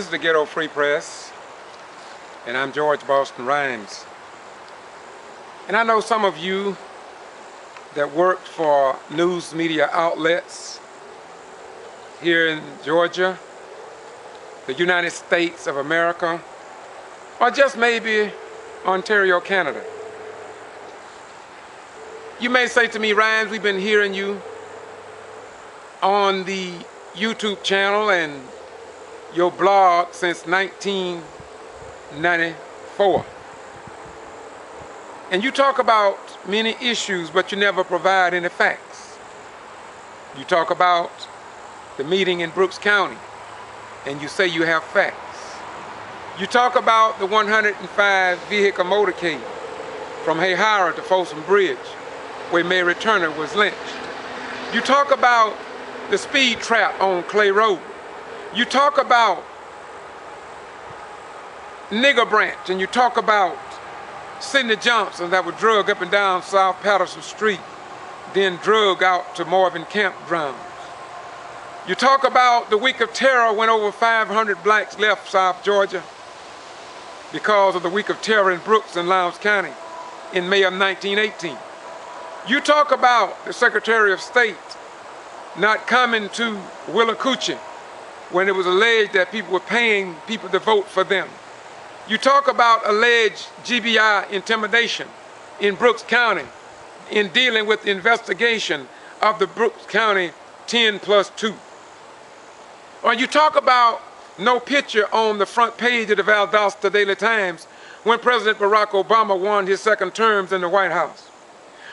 the Ghetto Free Press, and I'm George Boston Rhymes. And I know some of you that worked for news media outlets here in Georgia, the United States of America, or just maybe Ontario, Canada. You may say to me, Rhymes, we've been hearing you on the YouTube channel and your blog since 1994. And you talk about many issues, but you never provide any facts. You talk about the meeting in Brooks County, and you say you have facts. You talk about the 105 vehicle motorcade from Hayhara to Folsom Bridge, where Mary Turner was lynched. You talk about the speed trap on Clay Road. You talk about Nigger Branch, and you talk about Sidney Johnson that was drugged up and down South Patterson Street, then drugged out to Marvin Campgrounds. You talk about the week of terror when over 500 blacks left South Georgia because of the week of terror in Brooks and Lowndes County in May of 1918. You talk about the Secretary of State not coming to Willacoochee when it was alleged that people were paying people to vote for them. You talk about alleged G.B.R. intimidation in Brooks County in dealing with the investigation of the Brooks County 10+2. Or you talk about no picture on the front page of the Valdosta Daily Times when President Barack Obama won his second terms in the White House.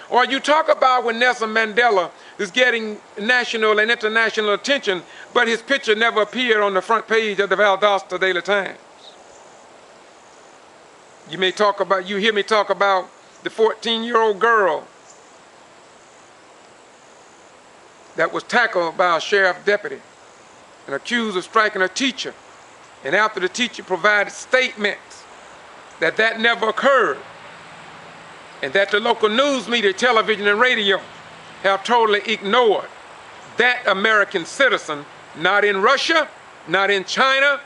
Or you talk about when Nelson Mandela is getting national and international attention, but his picture never appeared on the front page of the Valdosta Daily Times. You hear me talk about the 14-year-old girl that was tackled by a sheriff deputy and accused of striking a teacher. And after the teacher provided statements that never occurred, and that the local news media, television, and radio have totally ignored that American citizen, not in Russia, not in China,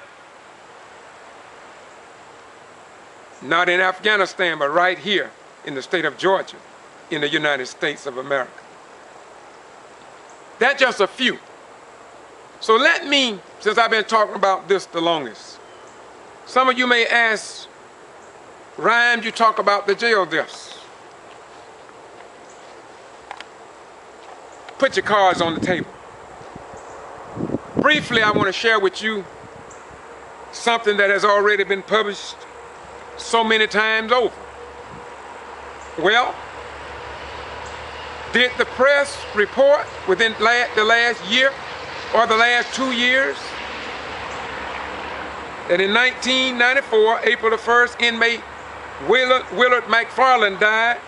not in Afghanistan, but right here in the state of Georgia, in the United States of America. That's just a few. So let me, since I've been talking about this the longest, some of you may ask, Rhymes, you talk about the jail deaths. Put your cards on the table. Briefly, I want to share with you something that has already been published so many times over. Well, did the press report within the last year or the last 2 years that in 1994, April the 1st, inmate Willard McFarland died,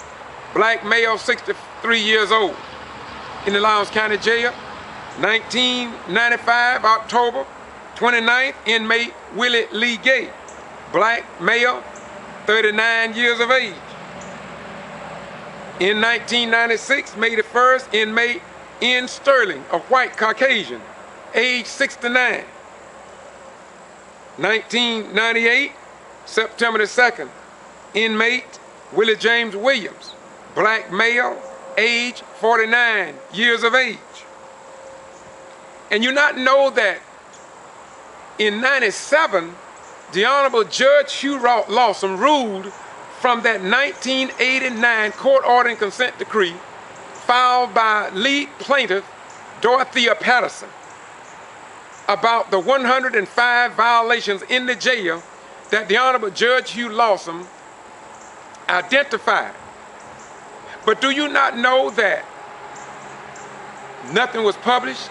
black male, 63 years old, in the Lowndes County Jail. 1995, October 29th, inmate Willie Lee Gay, black male, 39 years of age. In 1996, May the 1st, inmate N. Sterling, a white Caucasian, age 69. 1998, September the 2nd, inmate Willie James Williams, black male, age 49 years of age. And you not know that in 97, the Honorable Judge Hugh Lawson ruled from that 1989 court order and consent decree filed by lead plaintiff Dorothea Patterson about the 105 violations in the jail that the Honorable Judge Hugh Lawson identified. But do you not know that nothing was published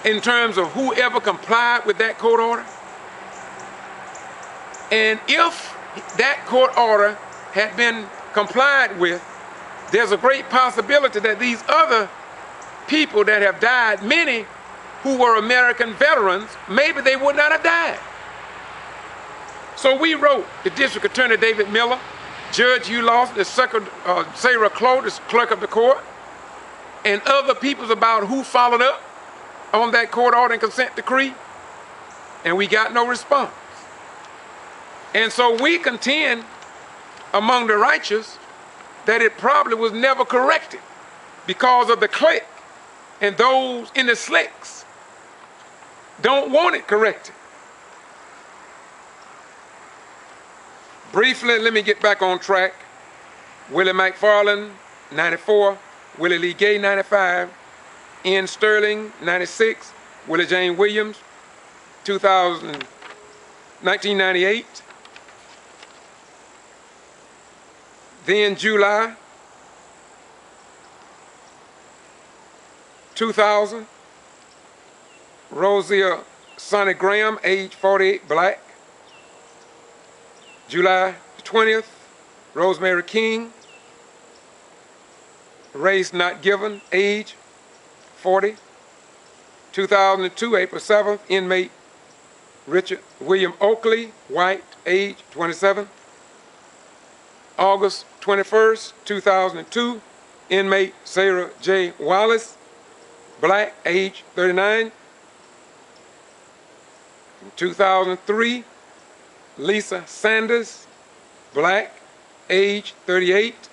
in terms of whoever complied with that court order? And if that court order had been complied with, there's a great possibility that these other people that have died, many who were American veterans, maybe they would not have died. So we wrote the District Attorney David Miller, Judge Hugh Lawson, the Sarah Clough, the clerk of the court, and other peoples about who followed up on that court order and consent decree. and we got no response. And so we contend among the righteous that it probably was never corrected because of the clique, and those in the slicks don't want it corrected. Briefly, let me get back on track. Willie McFarland, 94. Willie Lee Gay, 95. Ian Sterling, 96. Willie Jane Williams, 1998. Then July 2000, Rosia Sonny Graham, age 48, black. July 20th, Rosemary King, race not given, age 40. 2002, April 7th, inmate Richard William Oakley, white, age 27. August 21st, 2002, inmate Sarah J. Wallace, black, age 39. 2003, Lisa Sanders, black, age 38.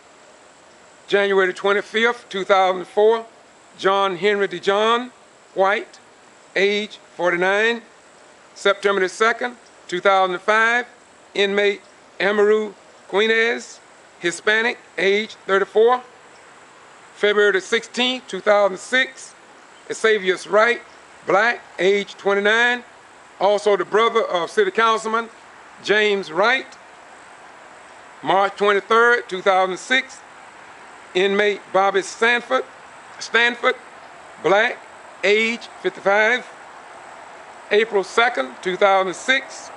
January 25th, 2004, John Henry DeJohn, white, age 49. September the 2nd, 2005, inmate Amaru Quinez, Hispanic, age 34. February the 16th, 2006, Xavius Wright, black, age 29. Also the brother of City Councilman James Wright. March 23rd, 2006, inmate Bobby Stanford, black, age 55. April 2nd, 2006,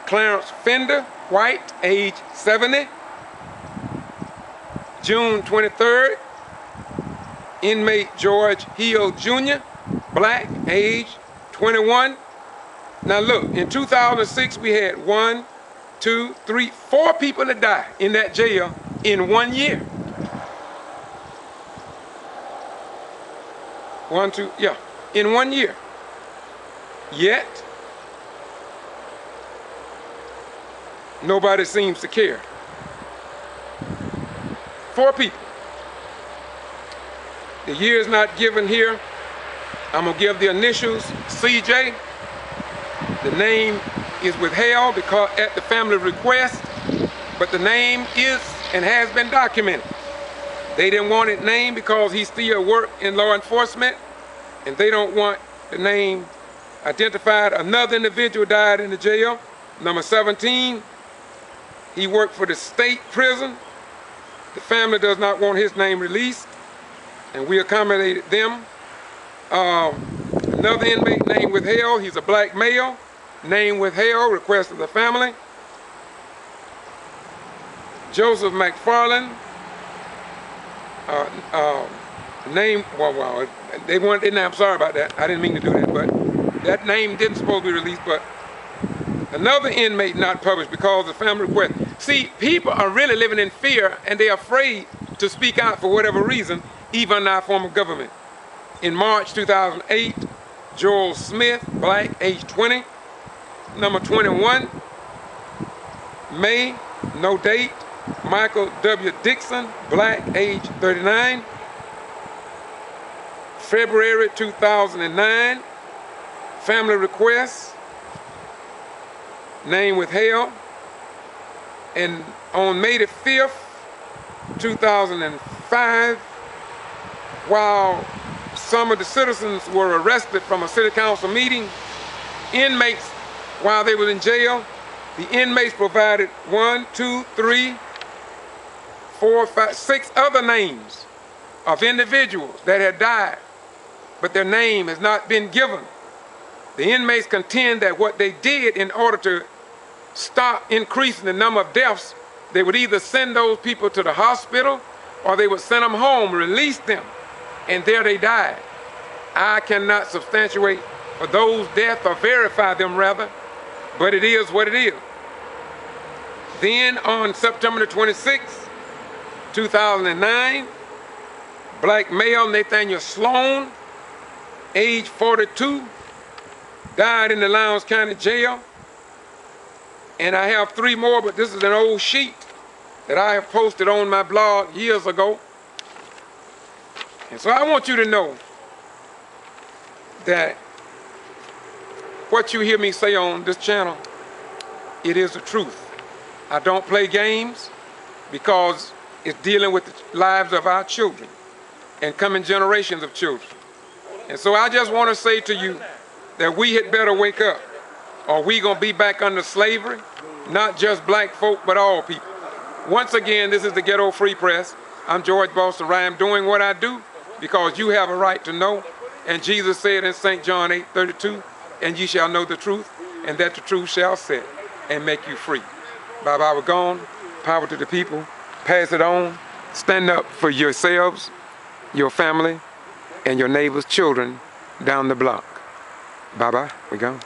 Clarence Fender, white, age 70. June 23rd, inmate George Hill Jr., black, age 21. Now look, in 2006 we had 1, 2, 3, 4 people that died in that jail in 1 year. 1, 2, yeah, in 1 year. Yet, nobody seems to care. 4 people. The year is not given here. I'm going to give the initials, CJ. The name is withheld because at the family request, but the name is and has been documented. They didn't want it named because he still worked in law enforcement, and they don't want the name identified. Another individual died in the jail, number 17. He worked for the state prison. The family does not want his name released, and we accommodated them. Another inmate named withheld. He's a black male. Name withheld, request of the family. Joseph McFarland. Name, well, they wanted their name. I'm sorry about that. I didn't mean to do that, but that name didn't supposed to be released. But another inmate not published because of the family request. See, people are really living in fear, and they're afraid to speak out for whatever reason, even in our form of government. In March 2008, Joel Smith, black, age 20. Number 21, May, no date, Michael W. Dixon, black, age 39. February 2009, family request, name withheld. And on May the 5th, 2005, while some of the citizens were arrested from a city council meeting, inmates, while they were in jail, the inmates provided 1, 2, 3, 4, 5, 6 other names of individuals that had died, but their name has not been given. The inmates contend that what they did in order to stop increasing the number of deaths, they would either send those people to the hospital or they would send them home, release them, and there they died. I cannot substantiate for those deaths or verify them rather, but it is what it is. Then on September the 26th, 2009, black male Nathaniel Sloan, age 42, died in the Lowndes County Jail. And I have 3 more, but this is an old sheet that I have posted on my blog years ago. And so I want you to know that what you hear me say on this channel, it is the truth. I don't play games because it's dealing with the lives of our children and coming generations of children. And so I just want to say to you that we had better wake up, or we gonna be back under slavery, not just black folk, but all people. Once again, this is the Ghetto Free Press. I'm George Boston Ryan, doing what I do because you have a right to know. And Jesus said in St. John 8:32, and ye shall know the truth, and that the truth shall set and make you free. Bye-bye, we're gone. Power to the people. Pass it on. Stand up for yourselves, your family, and your neighbors' children down the block. Bye-bye, we're gone.